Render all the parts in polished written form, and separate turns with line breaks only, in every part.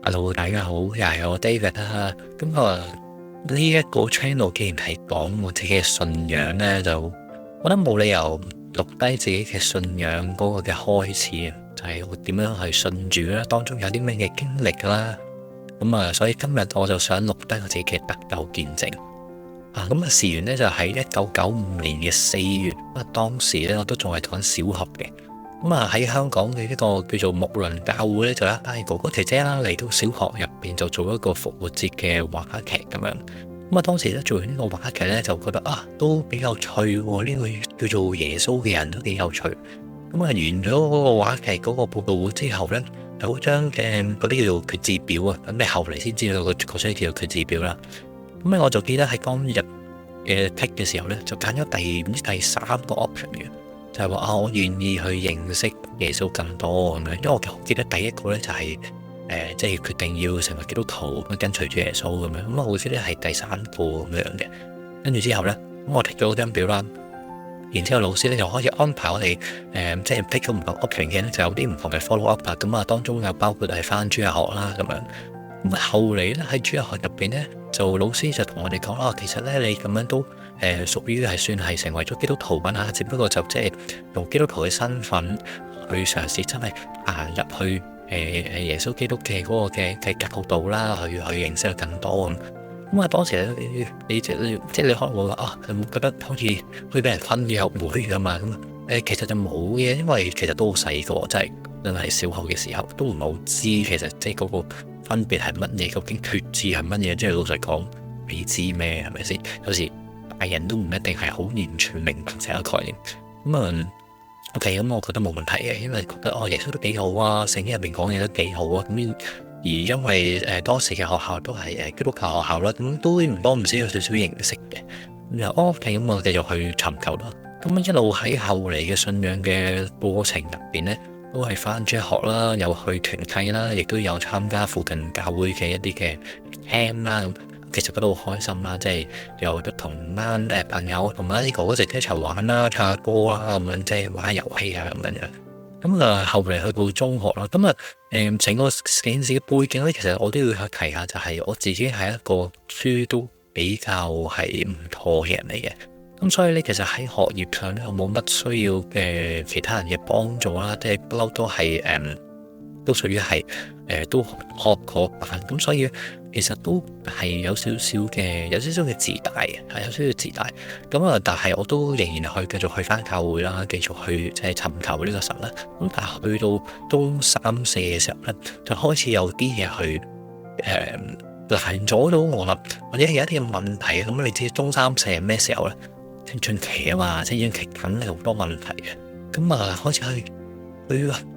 Hello，大家好，又係我 David 啦。呢一個 channel 既然係講我自己嘅信仰呢，我覺得冇理由錄低自己嘅信仰嗰個嘅開始，就係我點樣去信主啦，當中有啲咩嘅經歷啦。所以今日我就想錄低我自己嘅得救見證。事緣呢，就喺1995年嘅4月，當時呢，我都仲係讀緊小學嘅。喺香港嘅一個叫做牧倫教會咧，就有一班哥哥姐姐啦嚟到小學入邊就做一個復活節嘅話劇咁樣。當時咧做完呢個話劇咧，就覺得都幾有趣喎，呢個叫做耶穌嘅人都幾有趣。完咗嗰個話劇嗰個報道會之後咧，有張嘅嗰啲叫做決志表啊，咁你後嚟先知道個嗰張叫做決志表啦。我就記得喺當日嘅剔嘅時候咧，就揀咗第三個 option 嘅。就係話我願意去認識耶穌更多咁樣，因為我記得第一個咧就係即係決定要成為基督徒，跟隨住耶穌咁樣。我好似咧係第三個咁樣嘅。跟住之後咧，我剔咗張表啦，然之後老師咧就開始安排我哋即係剔咗唔同 option 嘅咧，就有啲唔同嘅 follow up 啊。當中有包括係返主日學啦咁樣。後嚟咧喺主日學入邊咧，就老師就同我哋講啦，其實咧你咁樣都屬於係算係成為咗基督徒㗎啦，只不過就即係用基督徒嘅身份去嘗試真係行入去耶穌基督嘅嗰個嘅教導啦，去認識得更多咁。當時咧你即係你可能會話你會覺得好似俾人分約會㗎嘛咁其實就冇嘅，因為其實都好細個，真係小學嘅時候都唔係好知其實即係嗰個分別係乜嘢，究竟決志係乜嘢？即係老實講，你知咩係咪先？有時大人都唔一定係好完全明白成個概念。OK，我覺得冇問題嘅，因為覺得耶穌都幾好啊，聖經入邊講嘢都幾好啊。而因為當時嘅學校都係基督教學校啦，咁都唔多唔少有少少認識嘅。OK，我繼續去尋求啦。一路喺後嚟嘅信仰嘅過程入邊呢，都係返主日學啦，有去團契啦，亦都有參加附近教會嘅一啲嘅 camp 啦。其實覺得好開心啦，即係有得同班朋友同埋啲哥哥姐姐一齊玩啦，唱下歌啦咁樣，即係玩下遊戲啊咁樣。後嚟去到中學啦，整個件事嘅背景咧，其實我都要去提下，就係我自己係一個書都比較係唔錯嘅人嚟嘅。所以咧，其實喺學業上咧，我冇乜需要其他人嘅幫助啦，即係不嬲都係都屬於係都學過班，咁所以其實都係有少少嘅自大嘅，係有少少自大。但係我都仍然繼續去返教會啦，繼續去即係尋求呢個神啦。但係去到中3、4嘅時候咧，就開始有啲嘢去難阻到我啦，或者有一啲問題。你知中3、4係咩時候咧？青春期啊嘛，青春期梗係好多問題嘅。開始去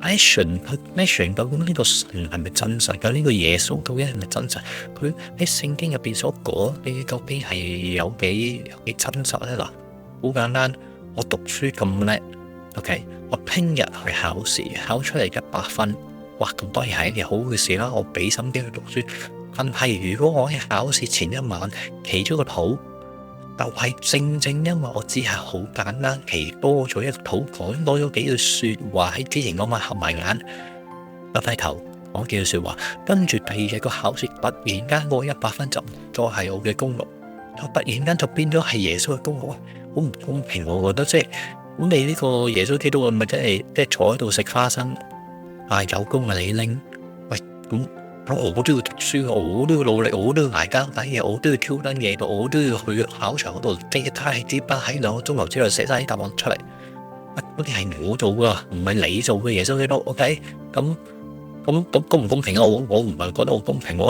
question 究竟呢個神係咪真實？究竟呢個耶穌究竟係咪真實？佢喺聖經入邊所講嘅究竟係有幾真實咧？嗱，好簡單，我讀書咁叻 ，OK， 我聽日去考試，考出嚟100分，哇，咁當然係一件好嘅事啦。我俾心機去讀書，但係如果我喺考試前一晚祈咗個禱，就係正因為我只係好簡單祈多咗一個禱，講多咗幾句說話，喺之前嗰晚合埋眼，耷低頭講幾句說話，跟住第二日個考試突然間嗰100分就唔再係我嘅功勞，突然間就變咗係耶穌嘅功勞，好唔公平，我覺得即係咁你呢個耶穌基督咪真係即係坐喺度食花生，有功咪你拎，喂咁。我都要讀書，我都要努力，我都要捱更抵夜，我都要挑燈夜讀，我都要去考場嗰度即係睇啲筆喺2個鐘頭之內寫晒啲答案出嚟。嗰啲係我做噶，唔係你做嘅。耶穌基督 OK， 咁公唔公平啊？我唔係覺得好公平。你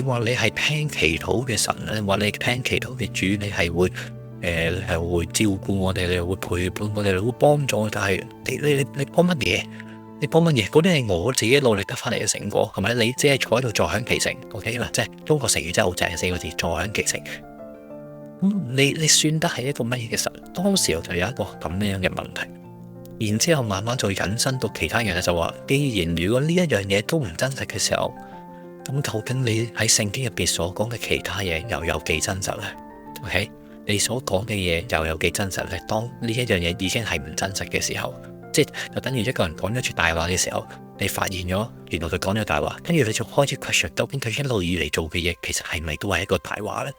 話你係聽祈禱嘅神咧，話你聽祈禱嘅主，你係會係會照顧我哋，你會陪伴我哋，你會幫助，但係你幫乜嘢？你幫乜嘢？嗰啲係我自己努力得翻嚟嘅成果，係咪？你只係坐喺度坐享其成 ，OK 啦，即係中國成語真係好正4個字，坐享其成。你算得係一個乜嘢嘅神？當時我就有一個咁樣嘅問題，然之後慢慢再引申到其他人就話，既然如果呢一樣嘢都唔真實嘅時候，咁究竟你喺聖經入邊所講嘅其他嘢又有幾真實咧 ？OK， 你所講嘅嘢又有幾真實咧？當呢一樣嘢已經係唔真實嘅時候。即係就等於一個人講一句大話嘅時候，你發現咗原來佢講咗大話，跟住你就開始 question 究竟佢一路以嚟做嘅嘢其實係咪都係一個大話呢？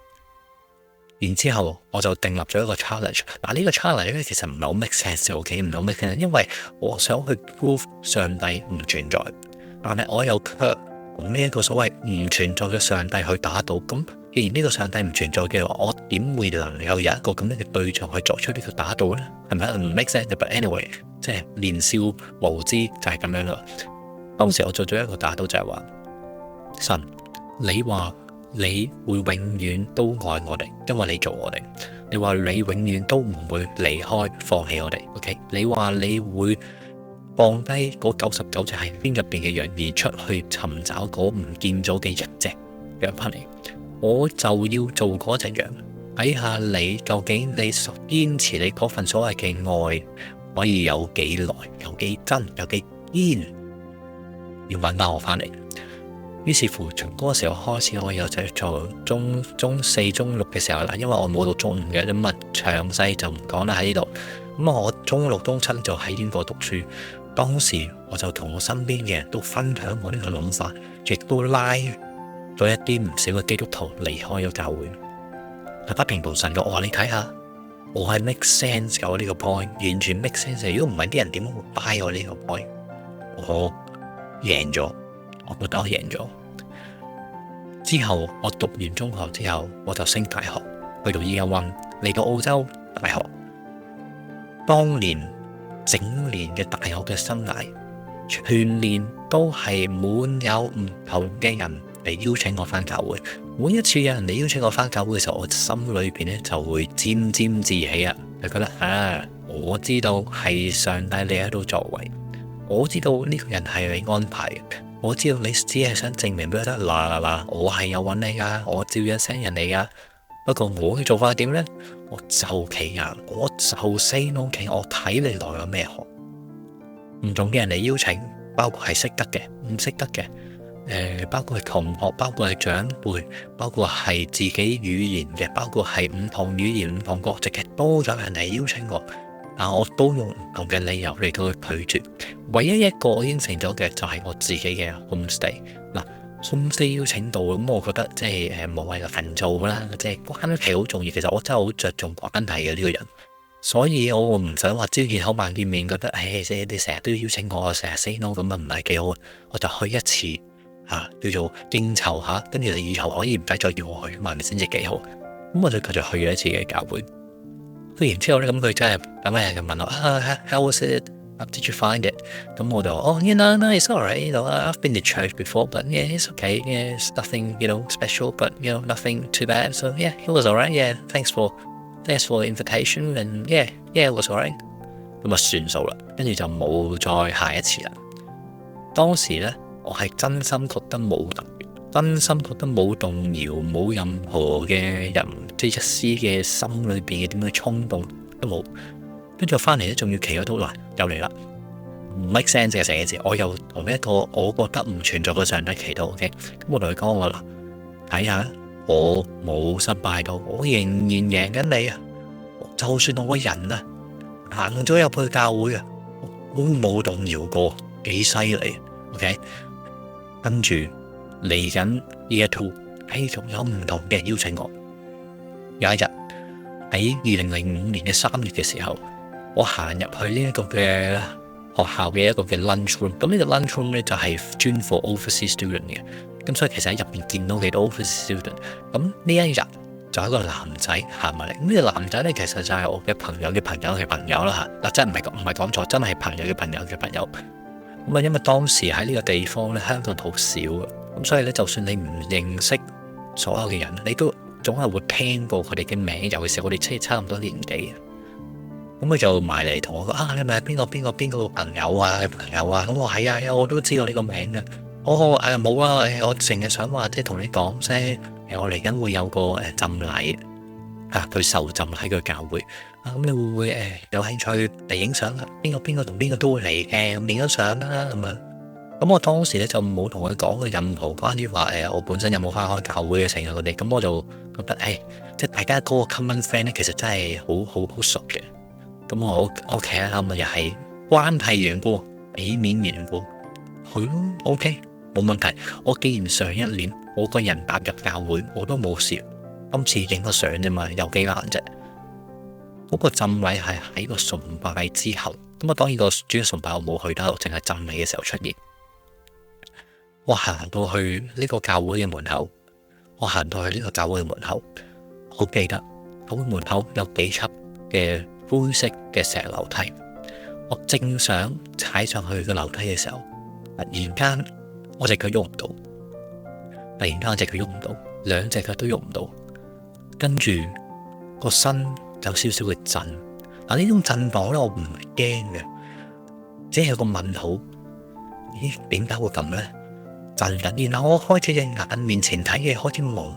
然之後我就訂立咗一個 challenge。嗱，呢個 challenge 咧其實唔係好 make sense，OK，唔係好 make sense，因為我想去 prove 上帝唔存在，但係我又卻同呢一個所謂唔存在嘅上帝去打賭。咁既然呢個上帝唔存在嘅話，我點會能夠有一個咁樣嘅對象去作出呢個打賭呢？係咪唔 make sense？But anyway，即係年少無知就係咁樣啦。當時我做咗一個打賭，就係話神，你話你會永遠都愛我哋，因為你做我哋。你話你永遠都唔會離開放棄我哋。OK， 你話你會放低嗰99隻喺邊入邊嘅羊，而出去尋找嗰唔見咗嘅一隻羊翻嚟。我就要做嗰隻羊，睇下你究竟你堅持你嗰份所謂嘅愛可以有幾耐，有幾真，有幾堅，要揾翻我翻嚟。於是乎，從嗰個時候開始，我又就做中四、中六嘅時候啦。因為我冇到中五嘅，咁啊詳細就唔講啦喺呢度。咁我中六、中七就喺英國讀書。當時我就同我身邊嘅人都分享我呢個諗法，亦都拉咗一啲唔少嘅基督徒離開咗教會。係不平無神嘅，我話你睇下，我係 make sense 嘅，我呢個 point 完全 make sense。如果唔係啲人點會 buy 我呢個 point？ 我贏咗。我覺得我贏咗之後，我讀完中學之後，我就升大學，去到 Year One，嚟到澳洲大學。當年整年嘅大學嘅生涯，全年都係滿有唔同嘅人嚟邀請我返教會。每一次有人嚟邀請我返教會嘅時候，我心裏邊咧就會沾沾自喜啊，就覺得我知道係上帝你喺度作為，我知道呢個人係你安排嘅。我知道你只係想證明俾我得，嗱，我係有揾你噶，我照樣 send 人嚟噶。不過我嘅做法係點呢？我就企硬，我就 say no， 我睇你來有咩學。唔同嘅人嚟邀請，包括係識得嘅，唔識得嘅，包括係同學，包括係長輩，包括係自己語言嘅，包括係唔同語言、唔同國籍嘅，都有人嚟邀請我。但我都用唔同嘅理由嚟到去拒絕，唯一一個我應承咗嘅就係我自己嘅 homestay。嗱，homestay 邀請到，咁我覺得即係無謂嘅人做啦，即係關係好重要。其實我真係好着重關係嘅呢個人，所以我唔想話朝見口晚見面，覺得你成日都要邀請我，成日 say no 咁啊唔係幾好。我就去一次叫做應酬下，跟住你以後可以唔使再叫我去，咪先至幾好。咁我就繼續去咗一次嘅教會。然之後咧，咁佢真係咁樣就問我how was it? Did you find it? 咁我就no, it's alright. I've been to church before, but yeah, it's okay. Yeah, it's nothing, special, but nothing too bad. So yeah, it was alright. Yeah, thanks for the invitation, and yeah, it was alright. 咁啊算數啦，跟住就冇再下一次啦。當時咧，我係真心覺得冇特別。真心覺得冇動搖，冇任何嘅人，即係一絲嘅心裏邊嘅點樣衝動都冇。跟住翻嚟咧，仲要祈禱到話又嚟啦，唔 make sense 嘅成件事。我又同一個我覺得唔存在嘅上帝祈禱 ，OK？ 咁我同佢講話，睇下我冇失敗到，我仍然贏緊你啊！就算我個人啊行咗入去教會啊，我都冇動搖過，幾犀利 ，OK？ 跟住。嚟緊 Year 2，繼續有唔同嘅邀請我。有一日喺2005年嘅3月嘅時候，我行入去呢一個嘅學校嘅一個嘅 lunch room。咁呢個 lunch room 咧就係專 for overseas student 嘅。咁所以其實喺入邊見到幾多 overseas student。咁呢一日就有一個男仔行埋嚟。咁呢個男仔咧其實就係我嘅朋友嘅朋友嘅朋友啦嚇。嗱，真係唔係講錯，真係朋友嘅朋友嘅朋友。咁啊，因為當時喺呢個地方咧，香港好少嘅。咁所以咧，就算你唔認識所有嘅人，你都總係會聽過佢哋嘅名，尤其是我哋差唔多年紀。咁佢就埋嚟同我講你咪邊個朋友啊？咁我係啊，我都知道你個名嘅。冇啊，我淨係想話即係同你講聲，我嚟緊會有個浸禮佢受浸喺個教會。咁你會唔會有興趣嚟影相啊？邊個同邊個都會嚟嘅，咁影咗相啦咁啊。咁我當時咧就冇同佢講過任何關於話我本身有冇返開教會嘅成日佢哋。咁我就覺得即係大家嗰個 common friend 咧，其實真係好熟嘅。咁我 OK 啦，咁又係關係緣故，俾面緣故，去咯，OK，冇問題。我既然上一年我個人踏入教會我都冇事，今次影個相啫嘛，有幾難啫？嗰個浸禮係喺個崇拜之後，咁啊當然個主日崇拜我冇去到，淨係浸禮嘅時候出現。我行到去呢個教會嘅門口，我好記得教會門口有幾級嘅灰色嘅石樓梯。我正想踩上去個樓梯嘅時候，突然間我隻腳喐唔到，兩隻腳都喐唔到，跟住個身有少少嘅震。嗱，呢種震盪咧，我唔係驚嘅，只係有個問號。咦？點解會咁咧？震緊，然後我開始隻眼面前睇嘢開始蒙，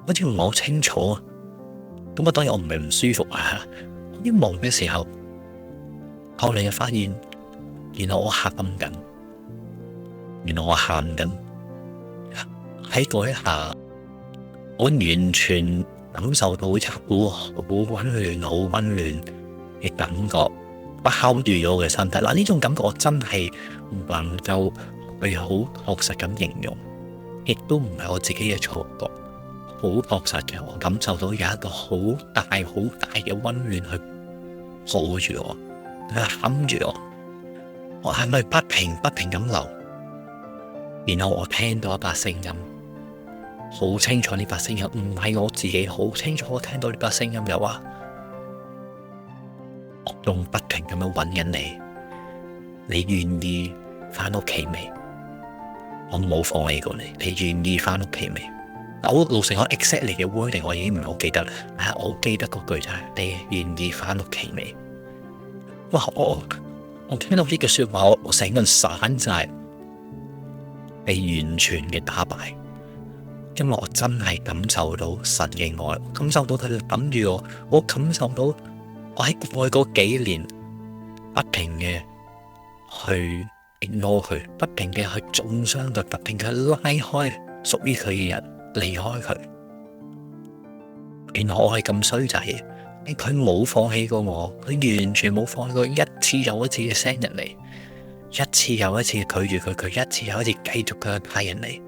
好似唔係好清楚啊。咁啊，當然我唔係唔舒服啊。啲蒙嘅時候，後嚟就發現，原來我喊緊，喺嗰一下，我完全感受到一股好溫暖嘅感覺包住咗我嘅身體。嗱，呢種感覺我真係唔能夠去好確實咁形容，亦都唔係我自己嘅錯覺，好確實嘅，我感受到有一個好大嘅溫暖去抱住我，去冚住我眼淚不停咁流。然後我聽到一把聲音，好清楚，呢把聲音唔係我自己，好清楚我聽到呢把聲音又話，我仲不停咁樣揾緊你，你願意翻屋企未？我冇放棄過你，你願意翻屋企未？我老實講 exactly 嘅 wording 我已經唔係好記得啦，但係我記得嗰句就係你願意翻屋企未？哇！我聽到呢句說話，我成個人散晒，被完全嘅打敗，因為我真係感受到神嘅愛，感受到佢哋等住我，我感受到我喺過去嗰幾年不停嘅去 ignore 佢，不停嘅去中傷佢，不停嘅拉開屬於佢嘅人，離開佢。原來我係咁衰仔，佢冇放棄過我，佢完全冇放棄過，一次又一次嘅 send 人嚟，一次又一次拒絕佢一次又一次繼續嘅派人嚟，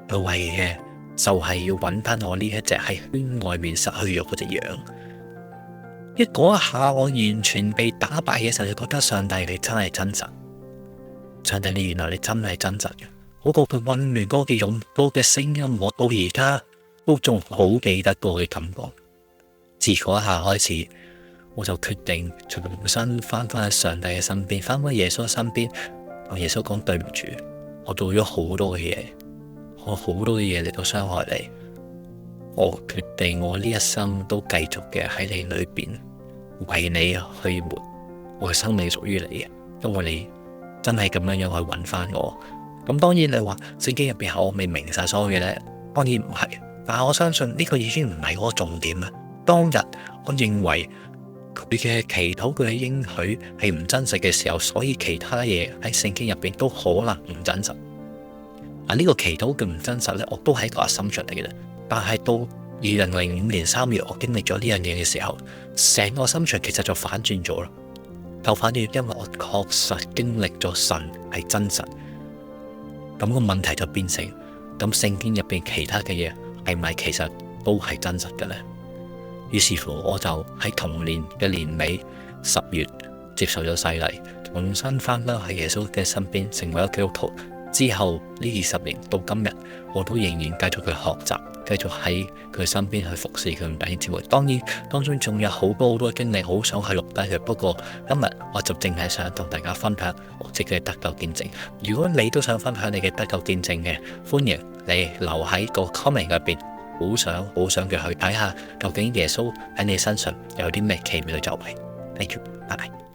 佢為嘅就係要揾翻我呢一隻喺圈外面失去咗嗰隻羊。嗰一下我完全被打敗嘅時候，就覺得上帝你真係真實，上帝你原來你真係真實嘅。嗰個佢溫暖嗰個嘅擁抱嘅聲音，我到而家都仲好記得嗰個嘅感覺。自嗰一下開始，我就決定重新翻返去上帝嘅身邊，翻返耶穌嘅身邊，同耶穌講對唔住，我做咗好多嘅嘢，我好多嘅嘢嚟到傷害你。我決定我呢一生都繼續嘅喺你裏邊為你去活，我嘅生命屬於你嘅，因為你真係咁樣樣去揾翻我。咁當然你話聖經入邊我未明晒所有嘢咧，當然唔係，但係我相信呢個已經唔係嗰個重點啦。當日我認為佢嘅祈禱佢嘅應許係唔真實嘅時候，所以其他嘢喺聖經入邊都可能唔真實。呢個祈禱嘅唔真實咧，我都係一個 assumption 嚟嘅啫。但係到2005年3月我經歷咗呢樣嘢嘅時候，成個 assumption其實就反轉咗啦。就反轉，因為我確實經歷咗神係真實。咁個問題就變成，咁聖經入邊其他嘅嘢係咪其實都係真實嘅呢？於是乎，我就喺同年嘅年尾10月接受咗洗禮，重新翻返喺耶穌嘅身邊，成為咗基督徒。之後呢20年到今日，我都仍然繼續去學習，繼續喺佢身邊去服侍佢弟兄姊妹。當然當中仲有好多經歷，好想去錄低佢。不過今日我就淨係想同大家分享我自己嘅得救見證。如果你都想分享你嘅得救見證嘅，歡迎你留喺個 comment 入邊。好想嘅去睇下，究竟耶穌喺你身上有啲咩奇妙嘅作為。Thank you，拜拜。